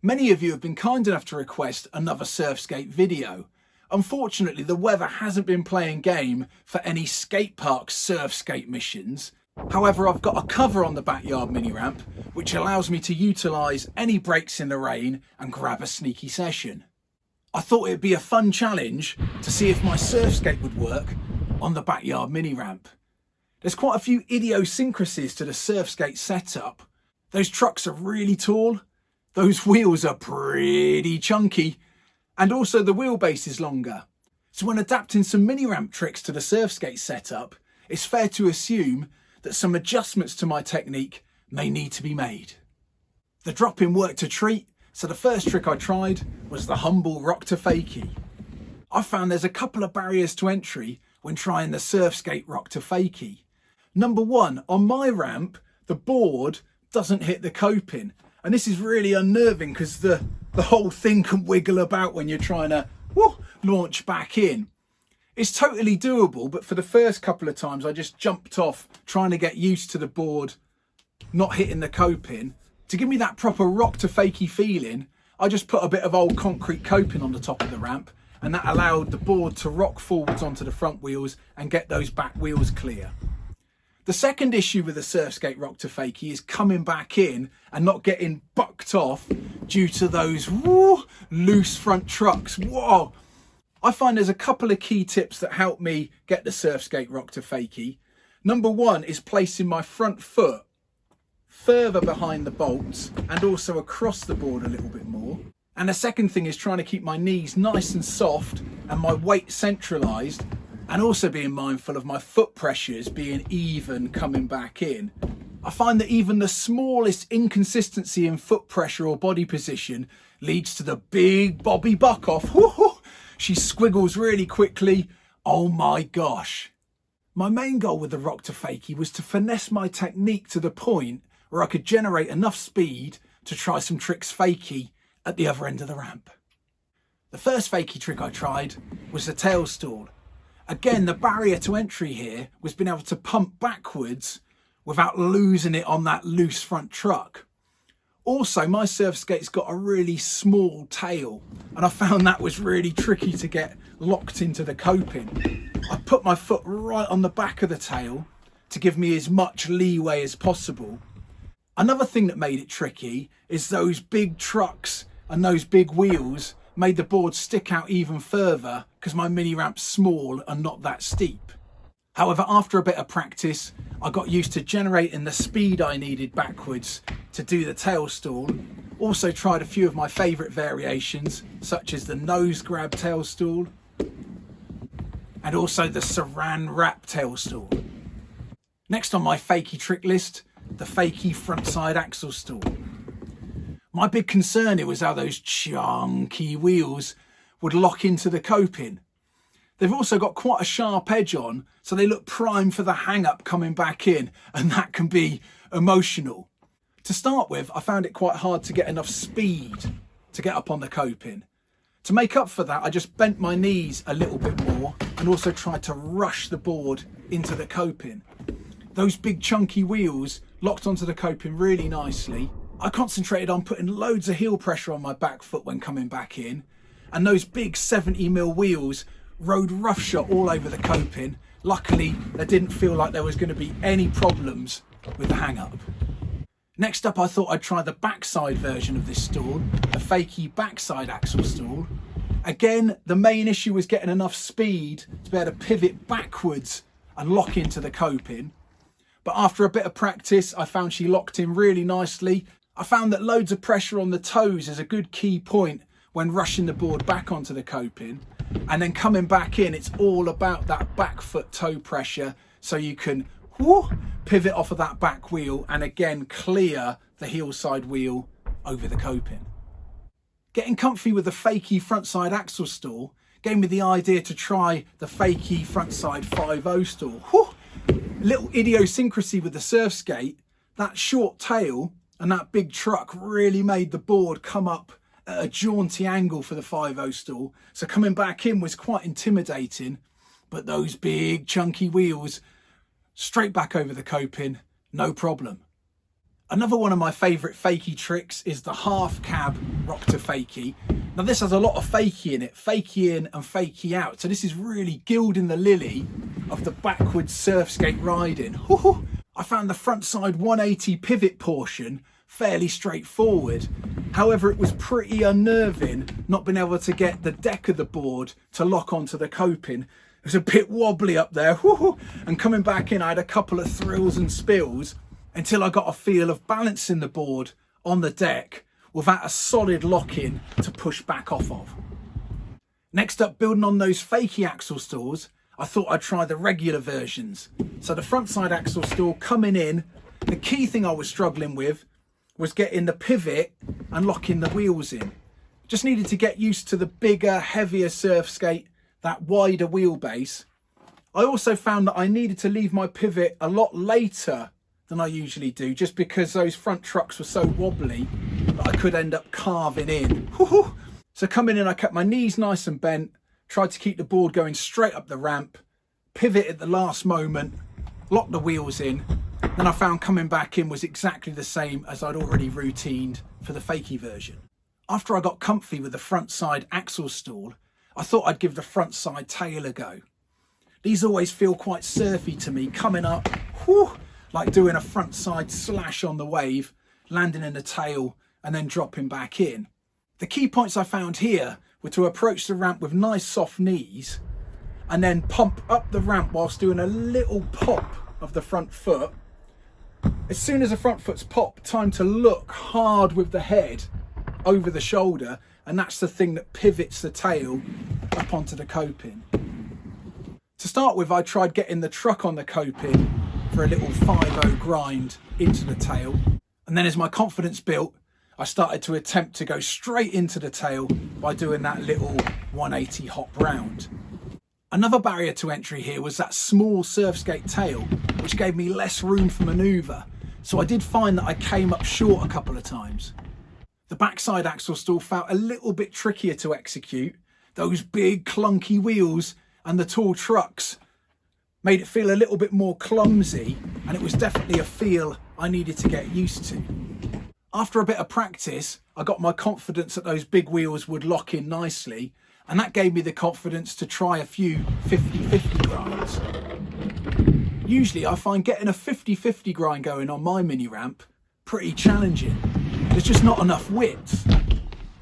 Many of you have been kind enough to request another surfskate video. Unfortunately, the weather hasn't been playing game for any skate park surfskate missions. However, I've got a cover on the backyard mini ramp, which allows me to utilise any breaks in the rain and grab a sneaky session. I thought it'd be a fun challenge to see if my surfskate would work on the backyard mini ramp. There's quite a few idiosyncrasies to the surfskate setup. Those trucks are really tall. Those wheels are pretty chunky, and also the wheelbase is longer. So when adapting some mini ramp tricks to the surfskate setup, it's fair to assume that some adjustments to my technique may need to be made. The drop-in worked a treat, so the first trick I tried was the humble rock to fakie. I found there's a couple of barriers to entry when trying the surfskate rock to fakie. Number one, on my ramp, the board doesn't hit the coping. And this is really unnerving because the whole thing can wiggle about when you're trying to launch back in. It's totally doable, but for the first couple of times I just jumped off trying to get used to the board not hitting the coping. To give me that proper rock to fakie feeling, I just put a bit of old concrete coping on the top of the ramp, and that allowed the board to rock forwards onto the front wheels and get those back wheels clear. The second issue with the surfskate rock to fakie is coming back in and not getting bucked off due to those loose front trucks. Whoa! I find there's a couple of key tips that help me get the surfskate rock to fakie. Number one is placing my front foot further behind the bolts and also across the board a little bit more. And the second thing is trying to keep my knees nice and soft and my weight centralised, and also being mindful of my foot pressures being even coming back in. I find that even the smallest inconsistency in foot pressure or body position leads to the big Bobby buck off. She squiggles really quickly. Oh my gosh. My main goal with the rock to fakie was to finesse my technique to the point where I could generate enough speed to try some tricks fakie at the other end of the ramp. The first fakie trick I tried was the tail stall. Again, the barrier to entry here was being able to pump backwards without losing it on that loose front truck. Also, my surfskate's got a really small tail, and I found that was really tricky to get locked into the coping. I put my foot right on the back of the tail to give me as much leeway as possible. Another thing that made it tricky is those big trucks and those big wheels made the board stick out even further because my mini ramp's small and not that steep. However, after a bit of practice, I got used to generating the speed I needed backwards to do the tail stall. Also tried a few of my favourite variations, such as the nose grab tail stall and also the saran wrap tail stall. Next on my fakie trick list, the fakie frontside axle stall. My big concern here was how those chunky wheels would lock into the coping. They've also got quite a sharp edge on, so they look prime for the hang-up coming back in, and that can be emotional. To start with, I found it quite hard to get enough speed to get up on the coping. To make up for that, I just bent my knees a little bit more and also tried to rush the board into the coping. Those big chunky wheels locked onto the coping really nicely. I concentrated on putting loads of heel pressure on my back foot when coming back in, and those big 70mm wheels rode roughshod all over the coping. Luckily, there didn't feel like there was going to be any problems with the hang-up. Next up, I thought I'd try the backside version of this stall, the fakie backside axle stall. Again, the main issue was getting enough speed to be able to pivot backwards and lock into the coping. But after a bit of practice, I found she locked in really nicely. I found that loads of pressure on the toes is a good key point when rushing the board back onto the coping. And then coming back in, it's all about that back foot toe pressure, so you can pivot off of that back wheel and again clear the heel side wheel over the coping. Getting comfy with the fakie frontside axle stall gave me the idea to try the fakie frontside 5-0 stall. Little idiosyncrasy with the surfskate, that short tail and that big truck really made the board come up at a jaunty angle for the 5-0 stall, so coming back in was quite intimidating, but those big chunky wheels straight back over the coping, no problem. Another one of my favourite fakie tricks is the half cab rock to fakie. Now this has a lot of fakie in it, fakie in and fakie out. So this is really gilding the lily of the backwards surf skate riding. I found the front side 180 pivot portion fairly straightforward. However, it was pretty unnerving not being able to get the deck of the board to lock onto the coping. It was a bit wobbly up there. And coming back in, I had a couple of thrills and spills until I got a feel of balancing the board on the deck without a solid lock-in to push back off of. Next up, building on those fakie axle stalls, I thought I'd try the regular versions. So the front side axle stall coming in, the key thing I was struggling with was getting the pivot and locking the wheels in. Just needed to get used to the bigger, heavier surf skate, that wider wheelbase. I also found that I needed to leave my pivot a lot later than I usually do, just because those front trucks were so wobbly that I could end up carving in. So coming in, I kept my knees nice and bent, tried to keep the board going straight up the ramp, pivot at the last moment, lock the wheels in. Then I found coming back in was exactly the same as I'd already routined for the fakie version. After I got comfy with the front side axle stall, I thought I'd give the front side tail a go. These always feel quite surfy to me, coming up, like doing a front side slash on the wave, landing in the tail and then dropping back in. The key points I found here were to approach the ramp with nice soft knees and then pump up the ramp whilst doing a little pop of the front foot. As soon as the front foot's popped, time to look hard with the head over the shoulder, and that's the thing that pivots the tail up onto the coping. To start with, I tried getting the truck on the coping for a little 5-0 grind into the tail, and then as my confidence built, I started to attempt to go straight into the tail by doing that little 180 hop round. Another barrier to entry here was that small surf skate tail, which gave me less room for manoeuvre, so I did find that I came up short a couple of times. The backside axle stall felt a little bit trickier to execute. Those big clunky wheels and the tall trucks made it feel a little bit more clumsy, and it was definitely a feel I needed to get used to. After a bit of practice, I got my confidence that those big wheels would lock in nicely, and that gave me the confidence to try a few 50-50 grinds. Usually I find getting a 50-50 grind going on my mini ramp pretty challenging. There's just not enough width.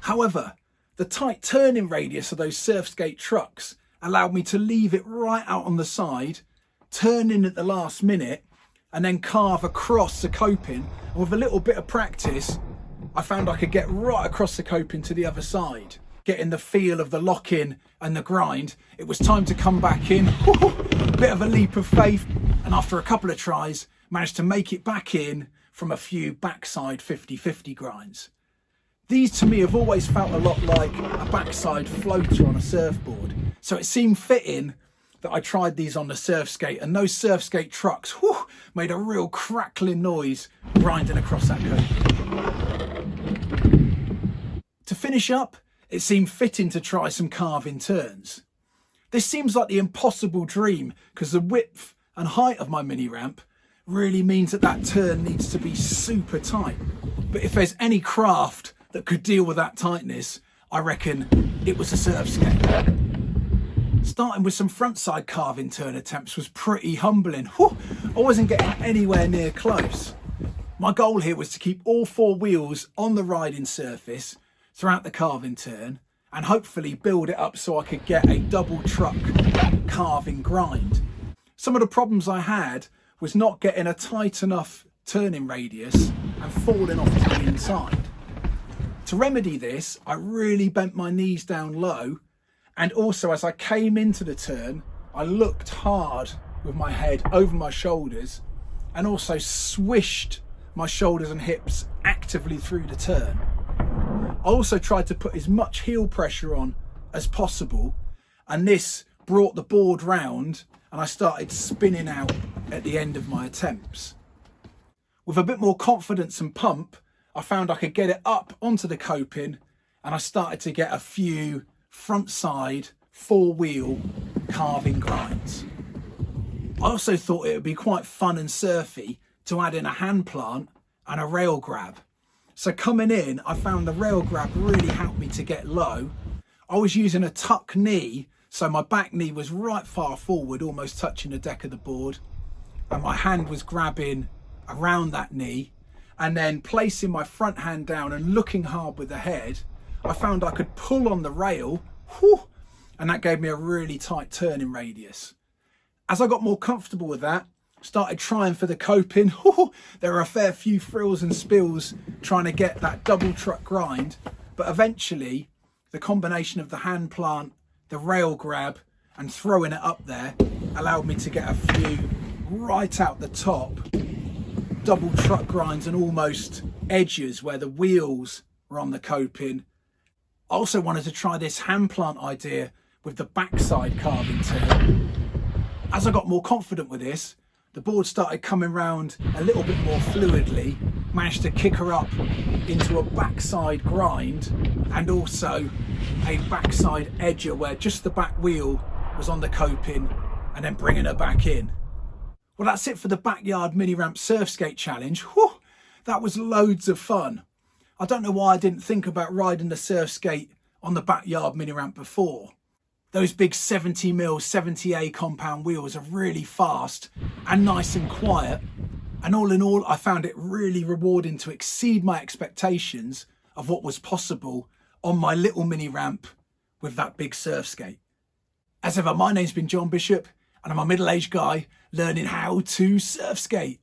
However, the tight turning radius of those surf skate trucks allowed me to leave it right out on the side, turn in at the last minute, and then carve across the coping. And with a little bit of practice, I found I could get right across the coping to the other side. Getting the feel of the lock-in and the grind, it was time to come back in. Bit of a leap of faith, and after a couple of tries, managed to make it back in from a few backside 50-50 grinds. These to me have always felt a lot like a backside floater on a surfboard, so it seemed fitting that I tried these on the surf skate, and those surf skate trucks made a real crackling noise grinding across that coping. To finish up, it seemed fitting to try some carving turns. This seems like the impossible dream because the width and height of my mini ramp really means that that turn needs to be super tight. But if there's any craft that could deal with that tightness, I reckon it was a surf skate. Starting with some frontside carving turn attempts was pretty humbling. I wasn't getting anywhere near close. My goal here was to keep all 4 wheels on the riding surface throughout the carving turn and hopefully build it up so I could get a double truck carving grind. Some of the problems I had was not getting a tight enough turning radius and falling off to the inside. To remedy this, I really bent my knees down low, and also as I came into the turn, I looked hard with my head over my shoulders and also swished my shoulders and hips actively through the turn. I also tried to put as much heel pressure on as possible, and this brought the board round and I started spinning out at the end of my attempts. With a bit more confidence and pump, I found I could get it up onto the coping, and I started to get a few front side 4-wheel carving grinds. I also thought it would be quite fun and surfy to add in a hand plant and a rail grab. So coming in, I found the rail grab really helped me to get low. I was using a tuck knee, so my back knee was right far forward, almost touching the deck of the board. And my hand was grabbing around that knee, and then placing my front hand down and looking hard with the head, I found I could pull on the rail, whew, and that gave me a really tight turning radius. As I got more comfortable with that, started trying for the coping. There were a fair few frills and spills trying to get that double truck grind, but eventually the combination of the hand plant, the rail grab and throwing it up there allowed me to get a few right out the top, double truck grinds and almost edges where the wheels were on the coping. I also wanted to try this hand plant idea with the backside carving turn. As I got more confident with this, the board started coming round a little bit more fluidly, managed to kick her up into a backside grind and also a backside edger where just the back wheel was on the coping and then bringing her back in. Well, that's it for the Backyard Mini Ramp Surf Skate Challenge. Whew, that was loads of fun. I don't know why I didn't think about riding the surf skate on the Backyard Mini Ramp before. Those big 70mm 70A compound wheels are really fast and nice and quiet. And all in all, I found it really rewarding to exceed my expectations of what was possible on my little mini ramp with that big surf skate. As ever, my name's been John Bishop and I'm a middle-aged guy learning how to surf skate.